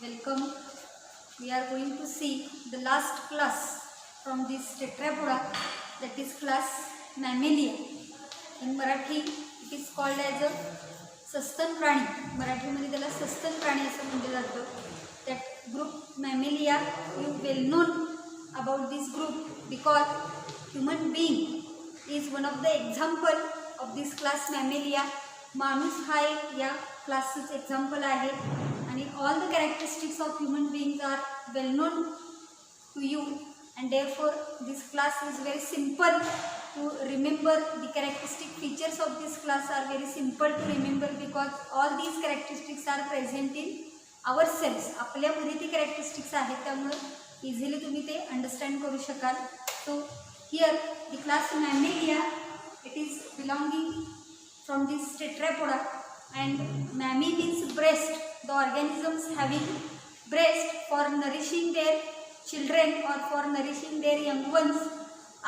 Welcome. We are going to see the last class from this tetrapoda, that is class Mammalia. In Marathi it is called as a सस्तन प्राणी. मराठीमध्ये त्याला सस्तन प्राणी असं म्हटलं जातं. That group Mammalia, you well known about this group because human being is one of the example of this class Mammalia. माणूस हा एक या क्लासच एक्झाम्पल आहे आणि all the characteristics of human beings are well known to you, and therefore this class is very simple to remember. The characteristic features of this class are very simple to remember because all these characteristics are present in ourselves. आपल्यामध्ये ती characteristics आहेत, त्यामुळे easily तुम्ही ते understand करू शकाल. So here the class Mammalia, it is belonging from this tetrapoda, and mammy means breast. The organisms having breast for nourishing their children or for nourishing their young ones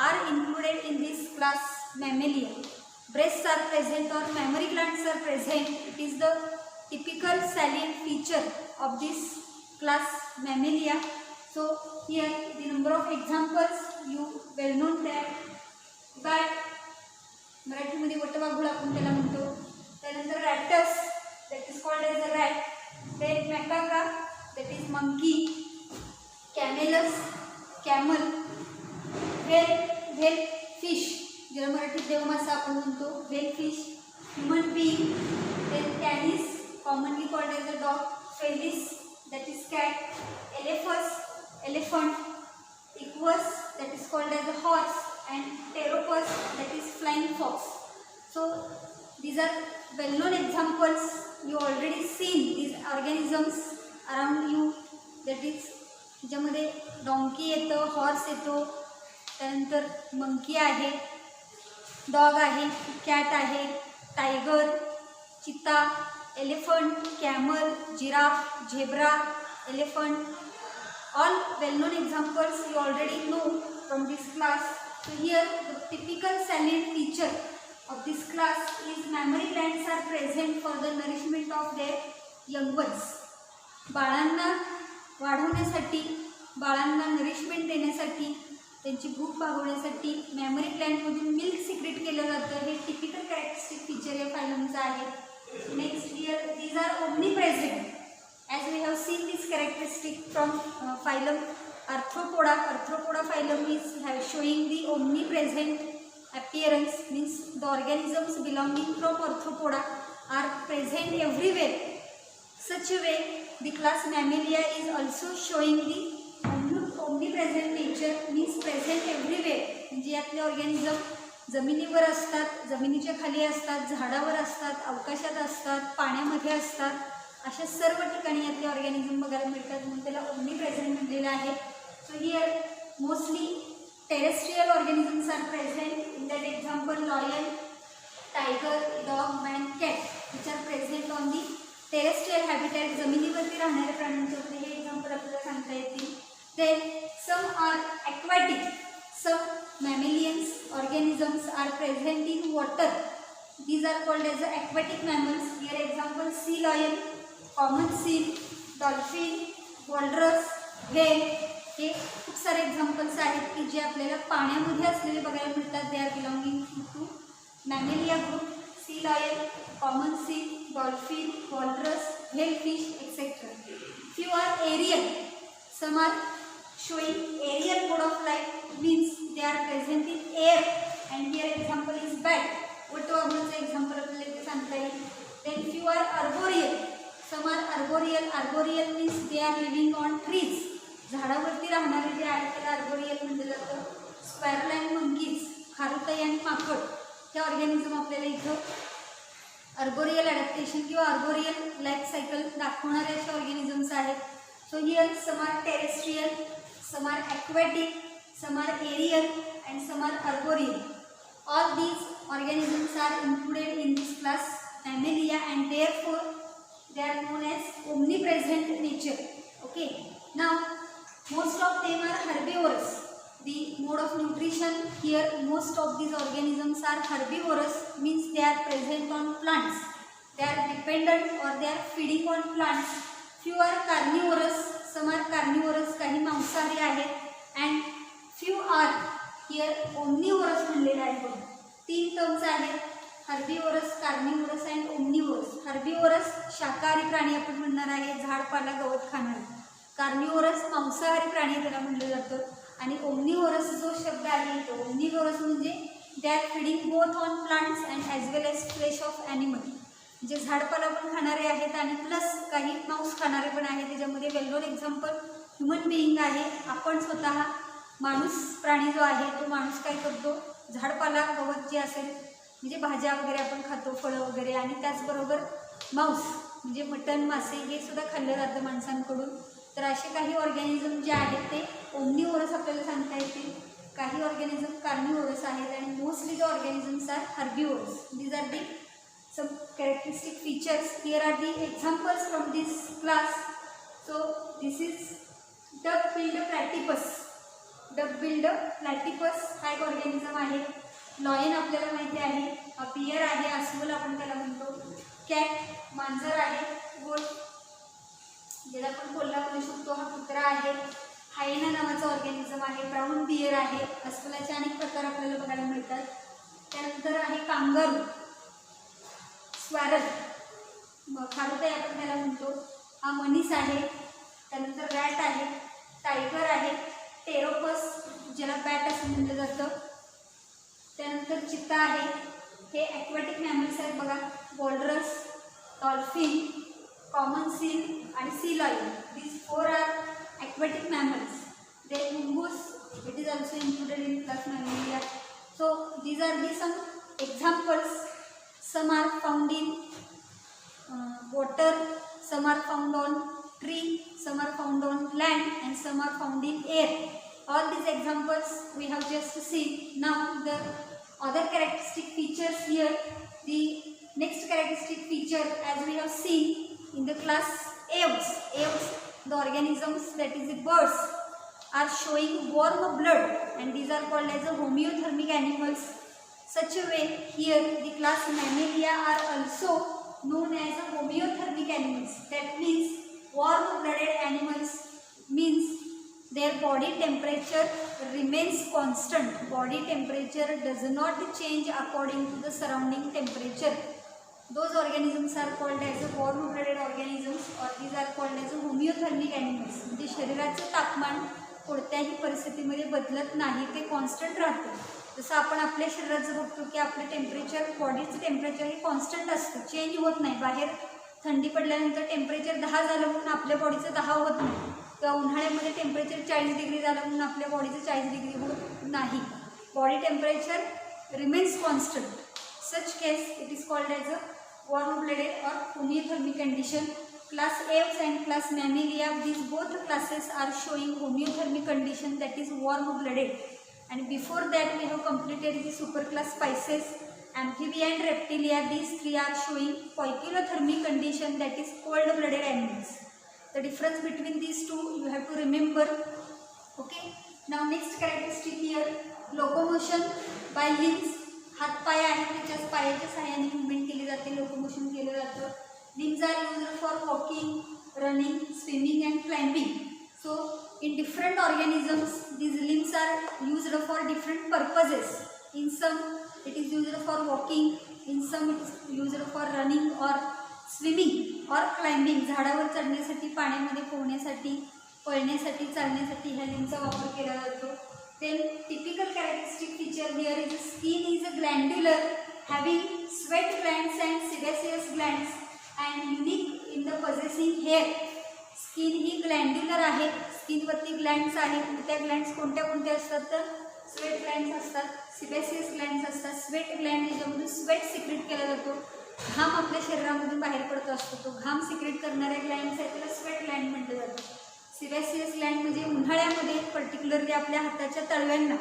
are included in this class Mammalia. Breasts are present or mammary glands are present. It is the typical salient feature of this class Mammalia. So here the number of examples you well known that मराठीमध्ये वटवाघूळ आपण त्याला म्हणतो. त्यानंतर rattus, that is called as a rat. Then macaca, that is monkey. Camelus, camel. Whale fish, ज्याला मराठीत देवमासा आपण म्हणतो, whale fish. Human being. Then canis, commonly called as a dog. Felis, that is cat. Elephant. Equus, that is called as a horse, and pteropus, that is flying fox. So these are well known examples. You already seen these organisms around you. That is ज्यामध्ये donkey येतो, horse येतो, त्यानंतर monkey आहे, dog आहे, cat आहे, tiger, चिता, elephant, camel, giraffe, zebra, elephant. All well known examples you already know from this class. So here the typical salient feature of this class is mammary glands are present for the nourishment of their young ones. बाळांना वाढवण्यासाठी, बाळांना nourishment देण्यासाठी, त्यांची भूक भागवण्यासाठी memory ग्लँडमधून milk secret केलं जातं. हे टिपिकल कॅरेक्टरिस्टिक फीचर या फायलमचं आहे. Next here these are omnipresent. As we have seen this characteristic from phylum Arthropoda. Arthropoda phylum is showing the omnipresent appearance, means the organisms belonging from Arthropoda are present everywhere. Such a way the class Mammalia is also showing the omnipresent nature, means present everywhere. म्हणजे यातले organism जमिनीवर असतात, जमिनीच्या खाली असतात, झाडावर असतात, अवकाशात असतात, पाण्यामध्ये असतात, अशा सर्व ठिकाणी यातले ऑर्गॅनिझम बघायला मिळतात, म्हणून त्याला ओमनी प्रेझेंट म्हटलेलं आहे. So here mostly terrestrial organisms are present. In that example lion, tiger, dog, man, cat, which are present on the terrestrial habitat. जमिनीवरती राहणाऱ्या प्राण्यांचे हे एक्झाम्पल आपल्याला सांगता येतील. Then some are aquatic. Some mammalians organisms are present in water. These are called as the aquatic mammals. Here example sea lion, common seal, dolphin, walrus, whale. हे खूप सारे एक्झाम्पल्स आहेत की जे आपल्याला पाण्यामध्ये असलेले बघायला मिळतात. They are belonging to mammalia group. Sea lion, common seal, dolphin, walrus, whale fish etcetera. Few are aerial. Some are showing aerial mode of life, means they are present in air, and here example is bat. वटवाघूळचं example आपल्याला इथे सांगता येईल. Then few are arboreal. Some are arboreal. Arboreal means they are living on trees. झाडावरती राहणारे जे आहेत त्याला अर्बोरियल म्हटलं जातं. स्पॅरल अँड मंकीज, खारुताई आणि माकड, हे ऑर्गॅनिझम आपल्याला इथं अर्बोरियल ॲडॅप्टेशन किंवा अर्बोरियल लाईफ सायकल दाखवणारे असे ऑर्गॅनिझम्स आहेत. So here some are terrestrial, some are aquatic, some are aerial, and some are arboreal. All these organisms are included in this class Mammalia, and therefore they are known as omnipresent nature. Okay. Now most of them are herbivorous. The mode of nutrition here, most of these organisms are herbivorous, means they are present on plants. They are dependent or they are feeding on plants. few are carnivorous, some are carnivorous, काही मांसाहारी आहेत and few are here omnivorous म्हणलेलं आहे बघा. 3 terms आहेत, herbivores, carnivorous and omnivorous. Herbivores शाकाहारी प्राणी आपण म्हणणार आहे, झाडपाला गवत खाणारे. कार्निवोरस मांसाहारी प्राणी त्याला म्हणलं जातं. आणि ओमनिवोरस जो शब्द आहे तो ओमनिवोरस म्हणजे they are feeding both on plants and as well as flesh of animal. जे झाडपाला पण खाणारे आहेत आणि प्लस काही मांस खाणारे पण आहेत. त्याच्यामध्ये वेल नोन एक्झाम्पल ह्युमन बिईंग आहे. आपण स्वतः माणूस प्राणी जो आहे तो माणूस काय करतो, झाडपाला गवत जे असेल म्हणजे भाज्या वगैरे आपण खातो, फळं वगैरे, आणि त्याचबरोबर मांस म्हणजे मटण, मासे हे सुद्धा खाल्लं जातं माणसांकडून. तर असे काही ऑर्गॅनिझम जे आहेत ते ओमनिवोरस आपल्याला सांगता येतील. काही ऑर्गॅनिझम कार्निवोरस आहेत आणि mostly the organisms are herbivorous. These are the some characteristic features. Here are the examples from this class. So this is duck-billed platypus. duck-billed platypus हा एक ऑर्गॅनिझम आहे. लॉयन आपल्याला माहिती आहे, बियर आहे, अस्वल आपण त्याला म्हणतो. कॅट मांजर आहे, गोट ज्याला आपण कोल्हा म्हणू शकतो, हा कुत्रा आहे. हायना नावाचा ऑर्गॅनिझम आहे. ब्राऊन बियर आहे. अस्वलाचे अनेक प्रकार आपल्याला बघायला मिळतात. त्यानंतर आहे कांगारू, स्वॅरल, खारुताई आपण त्याला म्हणतो, हा मनीस आहे. त्यानंतर रॅट आहे, टायगर आहे, टेरोपस ज्याला बॅट असं म्हटलं जातं. त्यानंतर चित्ता आहे. हे ॲक्वॅटिक मॅमल्स आहेत बघा, वॉलरस, डॉल्फिन, कॉमन सील आणि sea lion. These 4 are aquatic mammals. They मुंगूस, it is also included in class mammalia. So these are the some examples. Some are found in water, some are found on tree, some are found on land, and some are found in air. All these examples we have just seen. Now the other characteristic features here. The next characteristic feature, as we have seen in the class, aves. Aves, the organisms, that is the birds, are showing warm blood, and these are called as a homeothermic animals. Such a way, here the class Mammalia are also known as a homeothermic animals. That means warm-blooded animals means their body temperature remains constant. Body temperature does not change according to the surrounding temperature. Those organisms are called as a warm-blooded organisms, or these are called as a homeothermic animals. म्हणजे शरीराचं तापमान कोणत्याही परिस्थितीमध्ये बदलत नाही, ते constant राहतं. जसं आपण आपल्या शरीराचं बघतो की आपलं टेम्परेचर, बॉडीचं टेम्परेचर हे कॉन्स्टंट असतं, चेंज होत नाही. बाहेर थंडी पडल्यानंतर टेम्परेचर 10 झालं म्हणून आपल्या बॉडीचं 10 होत नाही, किंवा उन्हाळ्यामध्ये टेम्परेचर 40 डिग्री झालं म्हणून आपल्या बॉडीचं 40 डिग्री होत नाही. Body temperature remains constant. Such case it is called as a warm blooded or homeothermic condition. Class Aves and class Mammalia, these both classes are showing homeothermic condition, that is warm blooded. And before that we have completed the superclass Pisces, Amphibia and Reptilia. These 3 are showing poikilothermic condition, that is cold blooded animals. The difference between these two you have to remember. Okay. Now next characteristic here, locomotion by limbs. हात पाय आहेत, त्याच्याच पायाच्या सहाय्याने movement केली जाते, locomotion केलं जातं. Limbs are used for walking, running, swimming and climbing. So in different organisms these limbs are used for different purposes. In some it is used for walking, in some it is used for running or swimming or climbing. झाडावर चढण्यासाठी, पाण्यामध्ये पोहण्यासाठी, पळण्यासाठी, चालण्यासाठी ह्या लिंबचा वापर केला जातो. Then typical characteristic feature here is the skin is a glandular, having sweat glands and sebaceous glands, and unique in the possessing hair. Skin ही ग्लँड्युलर आहे, स्किनवरती ग्लँड्स आहेत. त्या ग्लँड्स कोणत्या कोणत्या असतात तर स्वेट ग्लँड्स असतात, सिबेसियस ग्लँड्स असतात. स्वेट ग्लँड याच्यामधून स्वेट सिक्रेट केला जातो, घाम आपल्या शरीरामधून बाहेर पडत असतो. तो घाम सिक्रेट करणाऱ्या ग्लँड्स आहेत त्याला स्वेट ग्लँड म्हटलं जातं. सिबेसियस ग्लँड म्हणजे उन्हाळ्यामध्ये पर्टिक्युलरली आपल्या हाताच्या तळव्यांना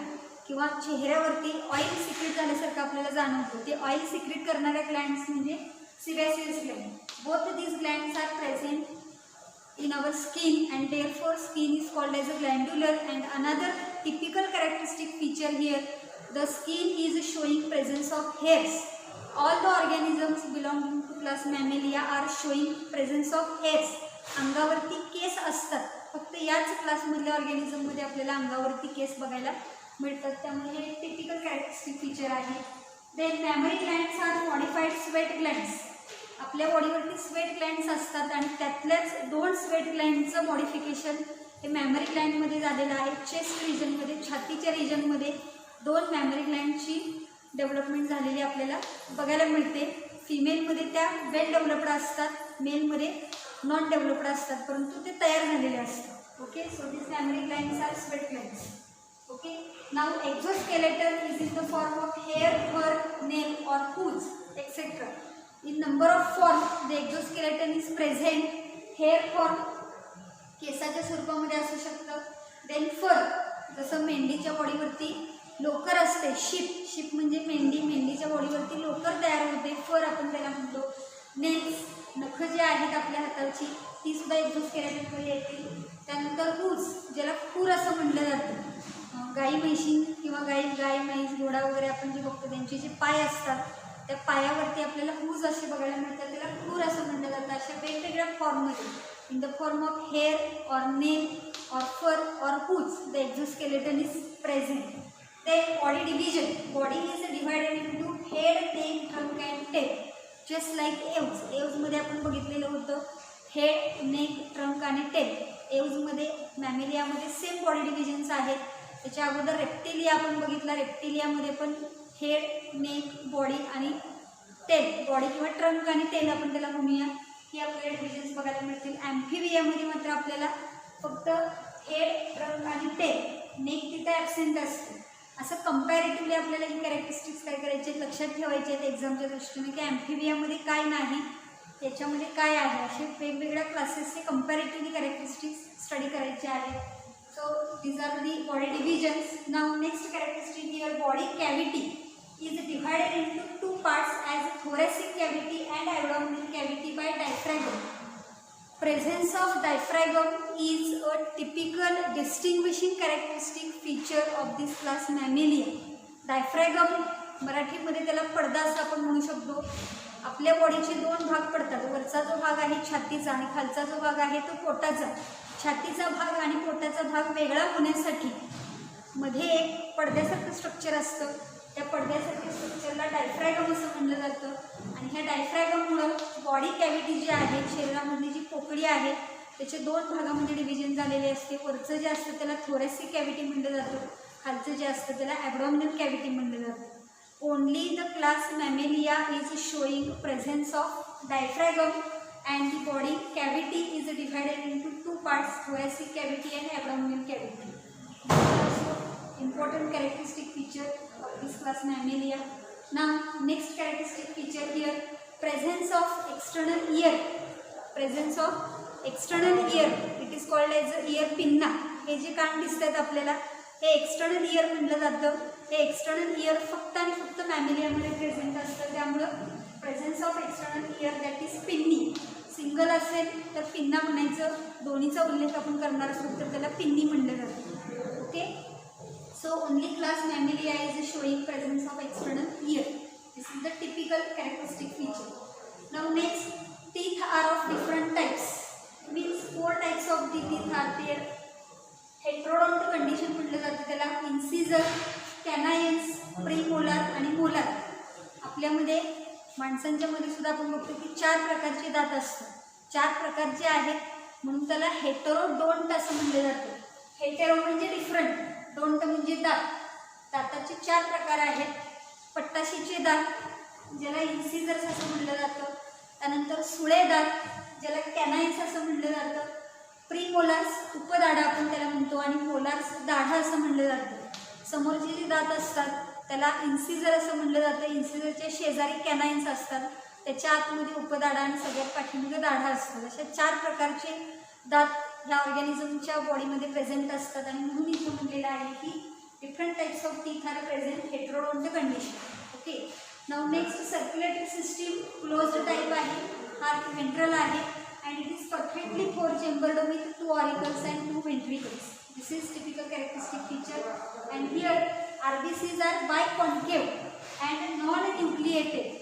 किंवा चेहऱ्यावरती ऑइल सिक्रेट झाल्यासारखं आपल्याला जाणवतं, ते ऑइल सिक्रेट करणाऱ्या ग्लँड्स म्हणजे sebaceous gland. Both these glands are present in our skin, and therefore skin is called as a glandular. And another typical characteristic feature here, the skin is showing presence of hairs. All the organisms belonging to class Mammalia are showing presence of hairs. अंगावरती केस असतात, फक्त याच क्लासमधल्या ऑर्गॅनिझममध्ये आपल्याला अंगावरती केस बघायला मिळतात, त्यामुळे हे टिपिकल कॅरेक्टरिस्टिक फीचर आहे. Then mammary glands are modified sweat glands. आपल्या बॉडीवरती स्वेट ग्लँड्स असतात आणि त्यातल्याच 2 स्वेट ग्लँडचं मॉडिफिकेशन हे मॅमरी ग्लँडमध्ये झालेलं आहे. चेस्ट रिजनमध्ये, छातीच्या रिजनमध्ये 2 मॅमरी ग्लँडची डेव्हलपमेंट झालेली आपल्याला बघायला मिळते. फिमेलमध्ये त्या वेल डेव्हलप्ड असतात, मेलमध्ये नॉन डेव्हलप्ड असतात, परंतु ते तयार झालेले असतात. Okay, so this mammary glands are sweat glands. Okay, now exoskeleton is in the form of hair, fur, nail or hooves, etc. In number of form, the exoskeleton is present. Hair form केसाच्या स्वरूपामध्ये असू शकतं. Then fur, जसं मेंढीच्या बॉडीवरती लोकर असते, ship म्हणजे मेंढी, मेंढीच्या बॉडीवरती लोकर तयार होते, फर आपण त्याला म्हणतो. नेल्स, नखं जे आहेत आपल्या हाताची ती सुद्धा एक्झोस्केलेटनमध्ये येतील. त्यानंतर हूज, ज्याला खूर असं म्हटलं जातं. गाई म्हैशी किंवा गाय म्हैस घोडा वगैरे आपण जे बघतो त्यांचे जे पाय असतात त्या पायावरती आपल्याला हूज असे बघायला मिळतात, त्याला खूर असं म्हटलं जातं. अशा वेगवेगळ्या फॉर्ममध्ये, in the form of hair or nail or fur or hooves, the exoskeleton is present. ते body division, body is divided into head, neck, trunk and tail, just like aves. एव्जमध्ये आपण बघितलेलं होतं हेड, नेक, ट्रंक आणि tail. एव्जमध्ये, मॅमेलियामध्ये same body divisions आहेत. त्याच्या अगोदर रेप्टिलिया आपण बघितला, रेप्टिलियामध्ये पण हेड, नेक, बॉडी आणि टेल, बॉडी किंवा ट्रंक आणि टेल आपण त्याला म्हणूया, ही आपल्याला डिव्हिजन्स बघायला मिळतील. ॲम्फिबियामध्ये मात्र आपल्याला फक्त हेड, ट्रंक आणि टेल, नेक तिथे ॲबसेंट असते. असं कंपॅरेटिव्हली आपल्याला ही कॅरेक्टरिस्टिक्स काय करायचे लक्षात ठेवायचे आहेत एक्झामच्या दृष्टीने, की ॲम्फिबियामध्ये काय नाही, त्याच्यामध्ये काय आहे, असे वेगवेगळ्या क्लासेसचे कंपॅरेटिव्हली कॅरेक्टरिस्टिक्स स्टडी करायचे आहेत. So these are the body divisions. Now next characteristic here, body cavity is divided into 2 parts as thoracic cavity and abdominal cavity by diaphragm. Presence of diaphragm is a typical distinguishing characteristic feature of this class Mammalia. Diaphragm मराठीमध्ये त्याला पडदा असं आपण म्हणू शकतो. आपल्या बॉडीचे 2 भाग पडतात, वरचा जो भाग आहे छातीचा आणि खालचा जो भाग आहे तो पोटाचा. छातीचा भाग आणि पोटाचा भाग वेगळा होण्यासाठी मध्ये एक पडद्यासारखं स्ट्रक्चर असतं, त्या पडद्यासारख्या स्ट्रक्चरला डायफ्रॅगम असं म्हणलं जातं. आणि ह्या डायफ्रॅगममुळं बॉडी कॅव्हिटी जी आहे, शरीरामधली जी पोकळी आहे त्याचे 2 भागामध्ये डिव्हिजन झालेले असते. वरचं जे असतं त्याला थोरॅसिक कॅव्हिटी म्हणलं जातं, खालचं जे असतं त्याला ॲबडॉमिनल कॅव्हिटी म्हणलं जातं. Only the class mammalia is showing presence of diaphragm and the body cavity is divided into 2 parts, thoracic cavity and abdominal cavity. This is also important characteristic feature of this class Mammalia. Now next characteristic feature here, presence of external ear. Presence of external ear, it is called as ear pinna. हे जे कान दिसतात आपल्याला हे external year म्हटलं जातं. हे external year फक्त आणि फक्त मॅमेलियामध्ये प्रेझेंट असतं, त्यामुळं presence of external ear that is pinnae. Single असेल तर पिन्ना म्हणायचं, दोन्हीचा उल्लेख आपण करणार असतो तर त्याला पिन्नी म्हणलं जातं. Okay, so only class mammalia is showing presence of external ear. This is the typical characteristic feature. Now next, teeth are of different types, means 4 types of the teeth are there. Heterodont condition म्हटलं जातं त्याला. Incisor, canines, premolar आणि molar. आपल्यामध्ये माणसांच्या मध्ये सुद्धा आपण बघतो की 4 प्रकारचे दात असतात. 4 प्रकारचे आहेत म्हणून त्याला हेटेरोडोंट असं म्हटलं जातं. हेटेरो म्हणजे डिफरंट, डोंट म्हणजे दात. दाताचे 4 प्रकार आहेत. पट्टाशीचे दात ज्याला इन्सिजर्स असं म्हटलं जातं, त्यानंतर सुळे दात ज्याला कॅनाइन्स असं म्हटलं जातं, प्रीमोलार्स उपदाढा आपण त्याला म्हणतो आणि मोलार्स दाढा असं म्हटलं जातं. समोरचे जे दात असतात त्याला इन्सिजर असं म्हटलं जातं. इन्सिजरच्या शेजारी कॅनाइन्स असतात, त्याच्या आतमध्ये उपदाढा आणि सगळ्यात पाठीमध्ये दाढा असतात. अशा 4 प्रकारचे दात ह्या ऑर्गॅनिझमच्या बॉडीमध्ये प्रेझेंट असतात आणि म्हणून इथं म्हटलेलं आहे की different types of teeth are present heterodont condition. Okay, now next circulatory system closed type आहे. हार्ट व्हेंट्रल आहे and it is perfectly 4 chambered with 2 auricles and 2 ventricles. This is typical characteristic feature. And here RBCs are biconcave and non-nucleated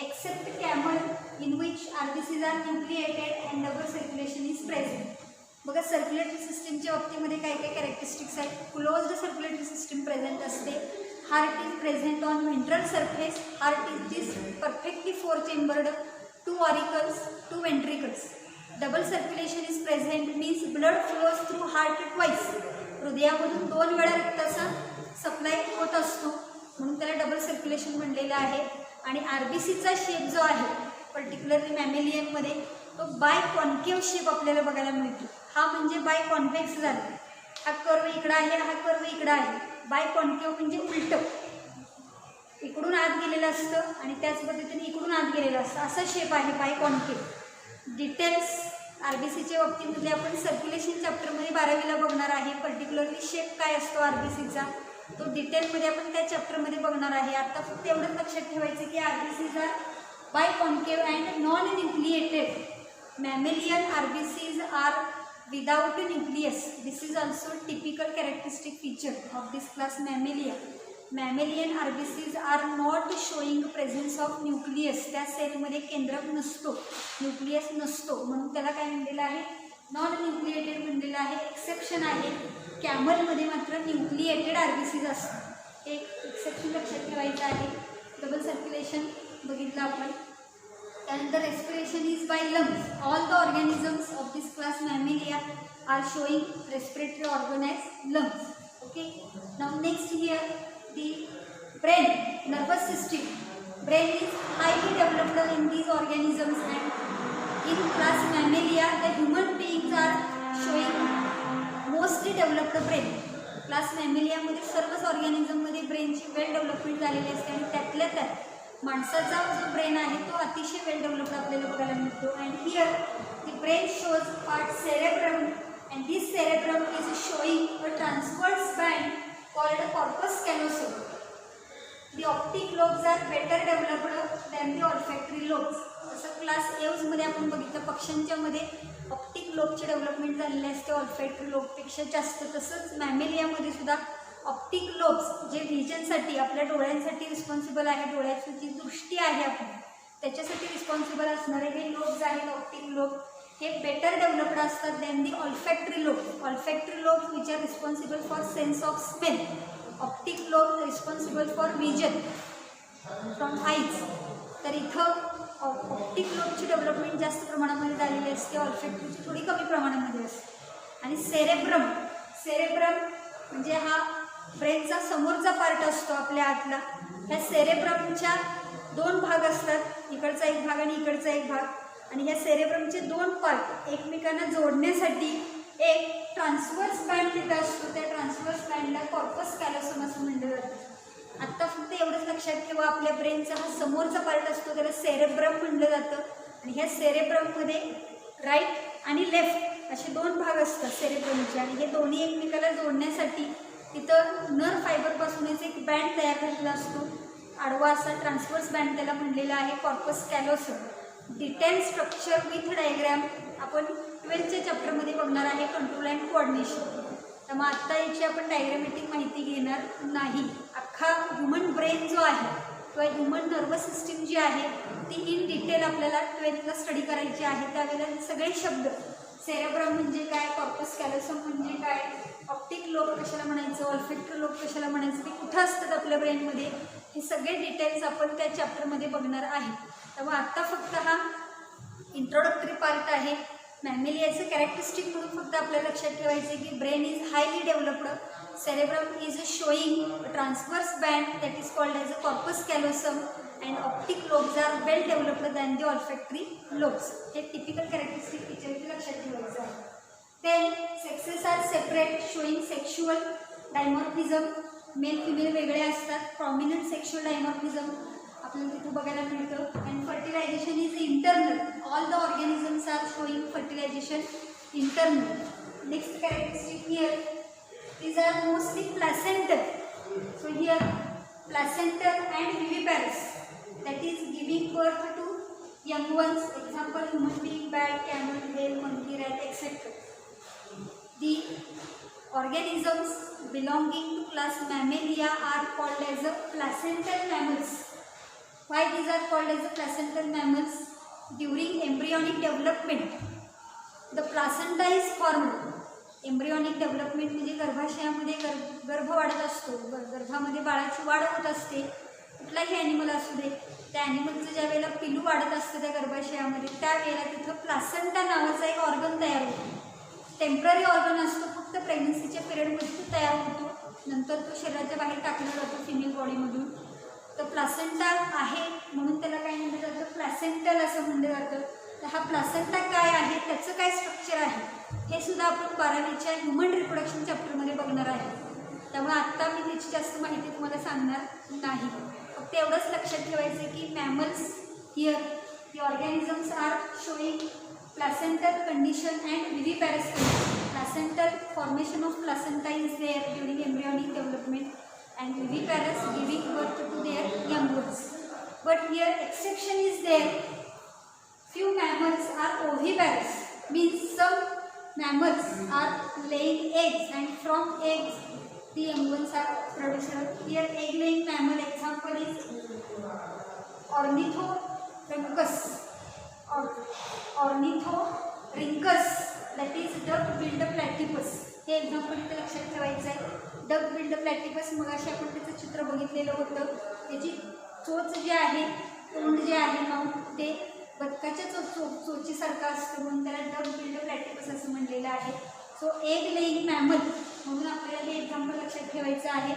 except camel in which RBCs are nucleated and double circulation is present. बघा circulatory सिस्टीमच्या बाबतीमध्ये काय काय characteristics आहेत. Closed circulatory system present असते. Heart is present on ventral surface. Heart is perfectly 4 chambered, 2 auricles, 2 ventricles. Double circulation is present means blood flows through heart twice. हृदयामधून 2 वेळा रक्ताचा सप्लाय होत असतो म्हणून त्याला डबल सर्क्युलेशन म्हणलेलं आहे. आणि RBCचा शेप जो आहे पर्टिक्युलरली मॅमेलियनमध्ये तो बाय कॉन्केव्ह शेप आपल्याला बघायला मिळतो. हा म्हणजे बाय कॉन्व्हेक्स झाला. हा कर्व इकडं आहे, हा कर्व इकडं आहे. बाय कॉन्केव्ह म्हणजे उलटं, इकडून आत गेलेलं असतं आणि त्याच पद्धतीने इकडून आत गेलेलं असतं, असा शेप आहे बाय कॉन्केव्ह. डिटेल्स RBCच्या बाबतीमध्ये आपण सर्क्युलेशन चॅप्टरमध्ये 12वीला बघणार आहे. पर्टिक्युलरली शेप काय असतो RBCचा तो डिटेलमध्ये आपण त्या चॅप्टरमध्ये बघणार आहे. आता फक्त एवढंच लक्षात ठेवायचं की RBCs are biconcave and non nucleated. Mammalian RBCs are without a nucleus. This is also a typical characteristic feature of this class Mammalia. Mammalian RBCs are not showing presence of nucleus. त्या सेलमध्ये केंद्रक नसतो, nucleus नसतो म्हणून त्याला काय म्हणलेलं आहे, नॉन न्यूक्लिएटेड म्हणलेलं आहे. एक्सेप्शन आहे, कॅमलमध्ये मात्र न्यूक्लिएटेड RBCs असतात. एक एक्सेप्शन लक्षात ठेवायचं आहे. डबल सर्क्युलेशन बघितलं आपण. त्यानंतर respiration is by lungs. All the organisms of this class Mammalia are showing respiratory organ as lungs. Okay, now next here the brain, nervous system. Brain is highly developed in these organisms and in class Mammalia the human beings are showing mostly developed brain. Class मॅमेलियामध्ये सर्वच ऑर्गॅनिझममध्ये ब्रेनची वेल development झालेली असते आणि त्यातल्या त्यात माणसाचा जो ब्रेन आहे तो अतिशय वेल डेव्हलप्ड आपल्याला बघायला मिळतो. And here the brain shows part cerebrum and this cerebrum is showing a transverse band called corpus callosum. The optic lobes are better developed than the olfactory lobes. जसं क्लास एव्समध्ये आपण बघितलं पक्ष्यांच्या मध्ये ऑप्टिक लोबची डेव्हलपमेंट झालेली असते ऑल्फॅक्टरी लोबपेक्षा जास्त. तसंच मॅमेलियामध्ये सुद्धा ऑप्टिक लोब्स जे व्हिजनसाठी आपल्या डोळ्यांसाठी रिस्पॉन्सिबल आहे, डोळ्याची जी दृष्टी आहे आपली त्याच्यासाठी रिस्पॉन्सिबल असणारे हे लोब्स आहेत ऑप्टिक लोब, हे बेटर डेव्हलप्ड असतात than the olfactory lobe. Olfactory lobes which are responsible for sense of smell. Optic lobe responsible for vision from eyes. तर इथं ऑप्टिक लोबची डेव्हलपमेंट जास्त प्रमाणामध्ये झालेली असते, ऑल्फॅक्टरीची थोडी कमी प्रमाणामध्ये असते. आणि सेरेब्रम, सेरेब्रम म्हणजे हा ब्रेनचा समोरचा पार्ट असतो आपल्या आतला. ह्या सेरेब्रमच्या 2 भाग असतात, इकडचा एक भाग आणि इकडचा एक भाग. आणि ह्या सेरेब्रमचे 2 पार्ट एकमेकांना जोडण्यासाठी एक ट्रान्सवर्स बँड तिथं असतो. त्या ट्रान्सवर्स बँडला कॉर्पस कॅलोसम असं म्हटलं जातं. आत्ता फक्त एवढंच लक्षात ठेवा, आपल्या ब्रेनचा हा समोरचा पार्ट असतो त्याला सेरेब्रम म्हटलं जातं. आणि ह्या सेरेब्रममध्ये राईट आणि लेफ्ट असे 2 भाग असतात सेरेब्रमचे. आणि हे दोन्ही एकमेकाला जोडण्यासाठी तिथं नर्व फायबरपासूनच एक बँड तयार झालेला असतो, आडवा असा ट्रान्सवर्स बँड त्याला म्हणलेला आहे corpus callosum. Detail structure with diagram आपण 12च्या चॅप्टरमध्ये बघणार आहे, कंट्रोल अँड कोऑर्डिनेशन. त्यामुळे आत्ता याची आपण डायग्रॅमॅटिक माहिती घेणार नाही. अख्खा ह्युमन ब्रेन जो आहे किंवा ह्युमन नर्वस सिस्टीम जी आहे ती इन डिटेल आपल्याला 12थला स्टडी करायची आहे. त्यावेळेला सगळे शब्द, सेरेब्रम म्हणजे काय, कॉर्पस कॅलोसम म्हणजे काय, ऑप्टिक लोब कशाला म्हणायचं, ऑल्फॅक्टरी लोब कशाला म्हणायचं, ते कुठं असतात आपल्या ब्रेनमध्ये, हे सगळे डिटेल्स आपण त्या चॅप्टरमध्ये बघणार आहे. त्यामुळे आत्ता फक्त हा इंट्रोडक्टरी पार्ट आहे. मॅमेलियाचं कॅरेक्टरिस्टिक म्हणून फक्त आपल्याला लक्षात ठेवायचं की brain is highly developed, cerebrum is showing transverse band that is called as a corpus callosum and optic lobes are well developed than the olfactory lobes. हे टिपिकल कॅरेक्टरिस्टिक फीचर लक्षात ठेवायचं आहे. Then sexes are separate showing sexual dimorphism. Male female वेगळे असतात, prominent sexual dimorphism आपल्याला तिथं बघायला मिळतं. And fertilisation is internal. All the organisms are showing fertilisation internal. Next characteristic here, these are mostly placental. So here placental and viviparous, that is giving birth to young ones. Example, human being, bat, camel, whale, monkey, rat, etc. The organisms belonging to class Mammalia are called as a placental mammals. Why these are called as a placental mammals? during embryonic development the placenta is formed. Embryonic development म्हणजे गर्भाशयामध्ये गर्भ वाढत असतो, गर्भामध्ये बाळाची वाढ होत असते. कुठलाही ॲनिमल असू दे, त्या ॲनिमलचं ज्या वेळेला पिलू वाढत असतं त्या गर्भाशयामध्ये, त्यावेळेला तिथं प्लासेंटा नावाचा एक ऑर्गन तयार होतो. टेम्पररी ऑर्गन असतो, फक्त प्रेग्नन्सीच्या पिरियडमध्ये तो तयार होतो, नंतर तो शरीराच्या बाहेर टाकला जातो फिमेल बॉडीमधून. तर प्लासेंटा आहे म्हणून त्याला काय म्हटलं जातं, प्लासेंटल असं म्हटलं जातं. तर हा प्लासेंटा काय आहे, त्याचं काय स्ट्रक्चर आहे हे सुद्धा आपण 12वीच्या ह्युमन रिप्रोडक्शन चॅप्टरमध्ये बघणार आहे. त्यामुळे आत्ता मी त्याची जास्त माहिती तुम्हाला सांगणार नाही. फक्त एवढंच लक्षात ठेवायचं की mammals here the organisms are showing placental condition and viviparous condition. Placental formation of placenta is there during embryonic development and viviparous giving birth to their young ones. But here exception is there. Few mammals are oviparous, means some mammals are laying eggs and from eggs the young ones are produced. Here egg laying mammal example is Ornithorhynchus. Ornithorhynchus, that is duck-billed platypus. हे example इथे लक्षात ठेवायचं आहे. Duck-build प्लॅटिपस मगाशी आपण त्याचं चित्र बघितलेलं होतं. त्याची चोच जी आहे, तोंड जे आहे ना ते बदकाच्या चोचीसारखं असतं म्हणून त्याला डक-बिल्ड प्लॅटिपस असं म्हणलेलं आहे. सो एग लेईंग मॅमल म्हणून आपल्याला हे एक्झाम्पल लक्षात ठेवायचं आहे.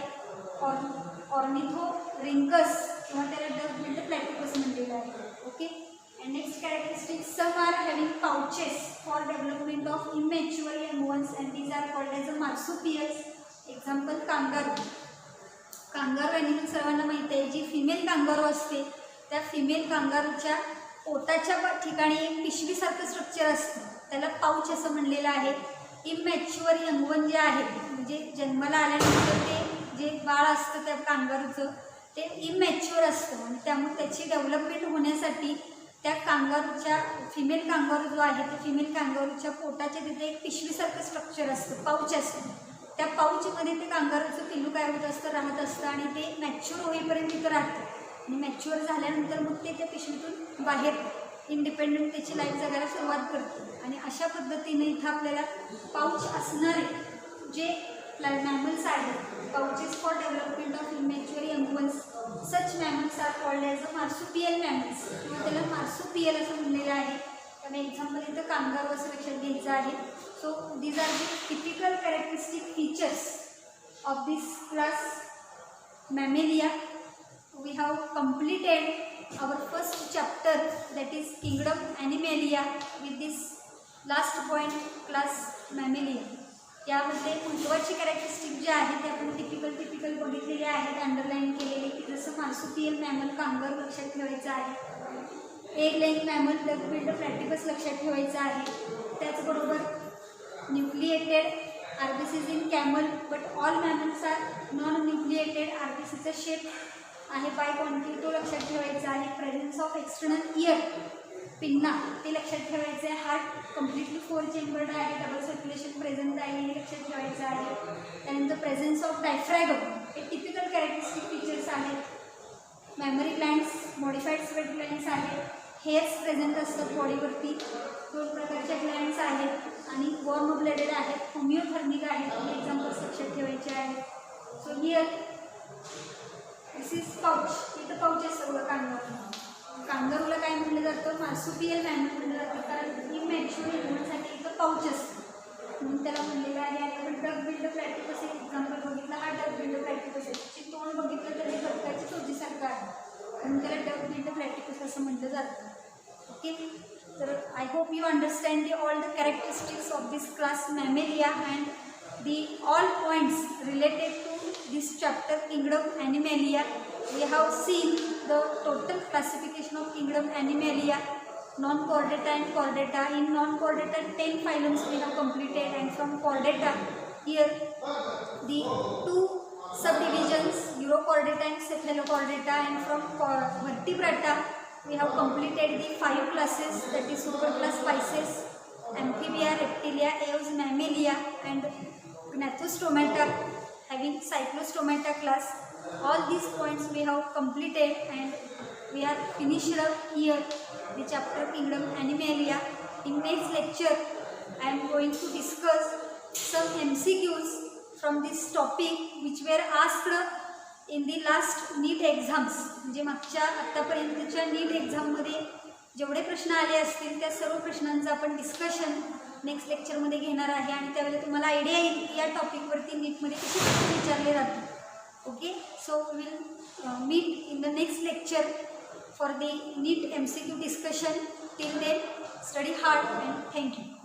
ऑर्निथोरिंकस किंवा त्याला डक-बिल्ड प्लॅटिपस म्हणलेलं आहे. Okay. And next characteristic, some are having pouches for development of immature young ones and these are called as a marsupials. Example, kangaroo. Kangaroo animal सर्वांना माहिती आहे. जी फिमेल कांगारू असते त्या फिमेल कांगारूच्या पोटाच्या ठिकाणी एक पिशवीसारखं स्ट्रक्चर असतं, त्याला पाऊच असं म्हणलेलं आहे. इमॅच्युअर यंगवन जे आहे म्हणजे जन्माला आल्यानंतर ते जे बाळ असतं त्या कांगारूचं ते इमॅच्युअर असतं आणि त्यामुळे त्याची डेव्हलपमेंट होण्यासाठी त्या कांगारूच्या फिमेल कांगारू जो आहे त्या फिमेल कांगारूच्या पोटाच्या तिथे एक पिशवीसारखं स्ट्रक्चर असतं, पाऊच असतं. त्या पाऊचमध्ये ते कांगारूचं पिल्लू काय होत असतं, राहत असतं आणि ते मॅच्युअर होईपर्यंत तिथं राहतं आणि मॅच्युअर झाल्यानंतर मग ते त्या पिशवीतून बाहेर इंडिपेंडंट त्याची लाईफ जगायला सुरुवात करतं. आणि अशा पद्धतीने इथं आपल्याला पाऊच असणारे जे मॅमल्स आहेत, pouches for development of immature young ones, such mammals are called as a marsupial mammals किंवा त्याला मार्सुपियल असं म्हणलेलं आहे. त्यामुळे एक्झाम्पल इथं कांगारू असं लक्षात घ्यायचं आहे. So these are the typical characteristic features of this class Mammalia. We have completed our first chapter, that is Kingdom Animalia, with this last point, class Mammalia. यामध्ये महत्त्वाची कॅरेक्टरिस्टिक जे आहे ते आपण टिपिकल बघितलेले आहेत, अंडरलाईन केलेले की जसं मार्सुपियल मॅमल कांगारू लक्षात ठेवायचं आहे, egg laying mammal duck billed platypus लक्षात ठेवायचं आहे. त्याचबरोबर nucleated RBCs in camel, but all mammals are non nucleated. आरबीसीचा शेप आहे बाय क्वांटिटी तो लक्षात ठेवायचा आहे. Presence of external ear pinna ते लक्षात ठेवायचं आहे. हार्ट कम्प्लिटली 4 चेंबर्ड आहे, डबल सर्क्युलेशन प्रेझेंट आहे हे लक्षात ठेवायचं आहे. त्यानंतर प्रेझेन्स ऑफ डायफ्रॅगम हे टिपिकल कॅरेक्टरिस्टिक फीचर्स आहेत. Memory glands, modified sweat glands आहेत, हेअर्स प्रेझेंट असतात बॉडीवरती, 2 प्रकारच्या ग्लँड्स आहेत आणि वॉर्म ब्लडेड आहेत, होमिओथर्मिक आहेत. हे एक्झाम्पल्स लक्षात ठेवायचे आहेत. So here this is pouch. इथं पाऊच आहे सगळं कांगारू. कांगारूला काय म्हटलं जातं, मार्सुपियल मॅमल म्हटलं जातं कारण इमॅच्युअर होण्यासाठी इथं पाऊच असतं म्हणून त्याला म्हणलेलं आहे. आपण डक-बिल्ड प्लॅटिपस एक एक्झाम्पल बघितलं, हा डक-बिल्ड प्लॅटिपस आहे. त्याची तोंड बघितलं तर हे बदकाची चोचीसारखं आहे म्हणून त्याला डक-बिल्ड प्लॅटिपस असं म्हटलं जातं. ओके. तर I hope you understand the all the characteristics of this class Mammalia and the all points related to this chapter Kingdom Animalia. We have seen the total classification of Kingdom Animalia, non-chordata and chordata. In non-chordata 10 phylums we have completed and from chordata here the 2 subdivisions Urochordata and Cephalochordata, and from vertebrata we have completed the 5 classes, that is superclass Pisces, Amphibia, Reptilia, Aves, Mammalia and Gnathostomata having Cyclostomata class. All these points we have completed and we are finished up here the chapter Kingdom Animalia. In next lecture, I am going to discuss some MCQs from this topic which were asked in the last NEET exams. म्हणजे मागच्या आत्तापर्यंतच्या NEET एक्झाममध्ये जेवढे प्रश्न आले असतील त्या सर्व प्रश्नांचं आपण डिस्कशन नेक्स्ट लेक्चरमध्ये घेणार आहे आणि त्यावेळेला तुम्हाला आयडिया येईल या टॉपिकवरती नीटमध्ये कसे प्रश्न विचारले जातात. Okay, so will meet in the next lecture for the NEET MCQ discussion. Till then, study hard and thank you.